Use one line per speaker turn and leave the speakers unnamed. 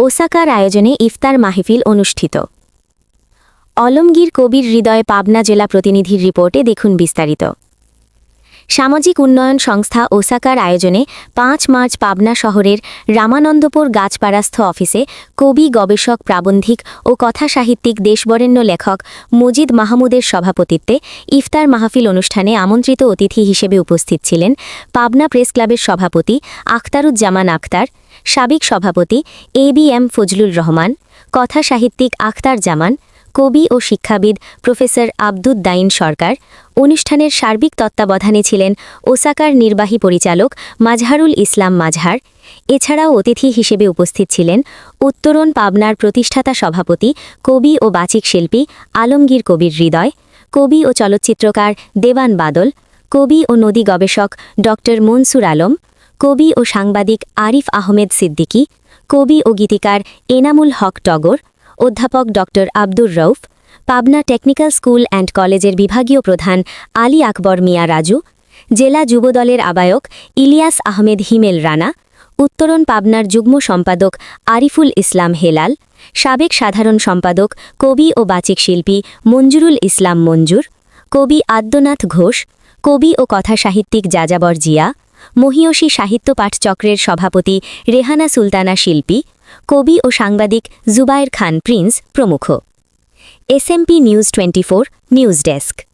ওসাকার আয়োজনে ইফতার মাহফিল অনুষ্ঠিত। আলমগীর কবির হৃদয় পাবনা জেলা প্রতিনিধির রিপোর্টে দেখুন বিস্তারিত। সামাজিক উন্নয়ন সংস্থা ওসাকার আয়োজনে ৫ মার্চ পাবনা শহরের রামানন্দপুর গাছপাড়াস্থ অফিসে কবি গবেষক প্রাবন্ধিক ও কথাসাহিত্যিক দেশবরেণ্য লেখক মজিদ মাহমুদের সভাপতিত্বে ইফতার মাহফিল অনুষ্ঠানে আমন্ত্রিত অতিথি হিসেবে উপস্থিত ছিলেন পাবনা প্রেস ক্লাবের সভাপতি আখতারুজ্জামান আখতার, সাবেক সভাপতি ABM ফজলুর রহমান, কথাসাহিত্যিক আখতার জামান, কবি ও শিক্ষাবিদ প্রফেসর আব্দুদ্দাইন সরকার। অনুষ্ঠানের সার্বিক তত্ত্বাবধানে ছিলেন ওসাকার নির্বাহী পরিচালক মাজহারুল ইসলাম মাজহার। এছাড়াও অতিথি হিসেবে উপস্থিত ছিলেন উত্তরণ পাবনার প্রতিষ্ঠাতা সভাপতি কবি ও বাচিক শিল্পী আলমগীর কবির হৃদয়, কবি ও চলচ্চিত্রকার দেওয়ান বাদল, কবি ও নদী গবেষক ড মনসুর আলম, কবি ও সাংবাদিক আরিফ আহমেদ সিদ্দিকী, কবি ও গীতিকার এনামুল হক টগর, অধ্যাপক ড Abdur Rauf, Pabna technical school and কলেজের বিভাগীয় প্রধান আলী আকবর মিয়া রাজু, জেলা যুবদলের আহ্বায়ক ইলিয়াস আহমেদ হিমেল রানা, উত্তরণ পাবনার যুগ্ম সম্পাদক আরিফুল ইসলাম হেলাল, সাবেক সাধারণ সম্পাদক কবি ও বাচিক শিল্পী মঞ্জুরুল ইসলাম মঞ্জুর, কবি আদ্যনাথ ঘোষ, কবি ও কথাসাহিত্যিক যাযাবর জিয়া, মহিয়সী সাহিত্য পাঠচক্রের সভাপতি রেহানা সুলতানা শিল্পী, কবি ও সাংবাদিক জুবায়ের খান প্রিন্স প্রমুখ। SMP news 24 news desk.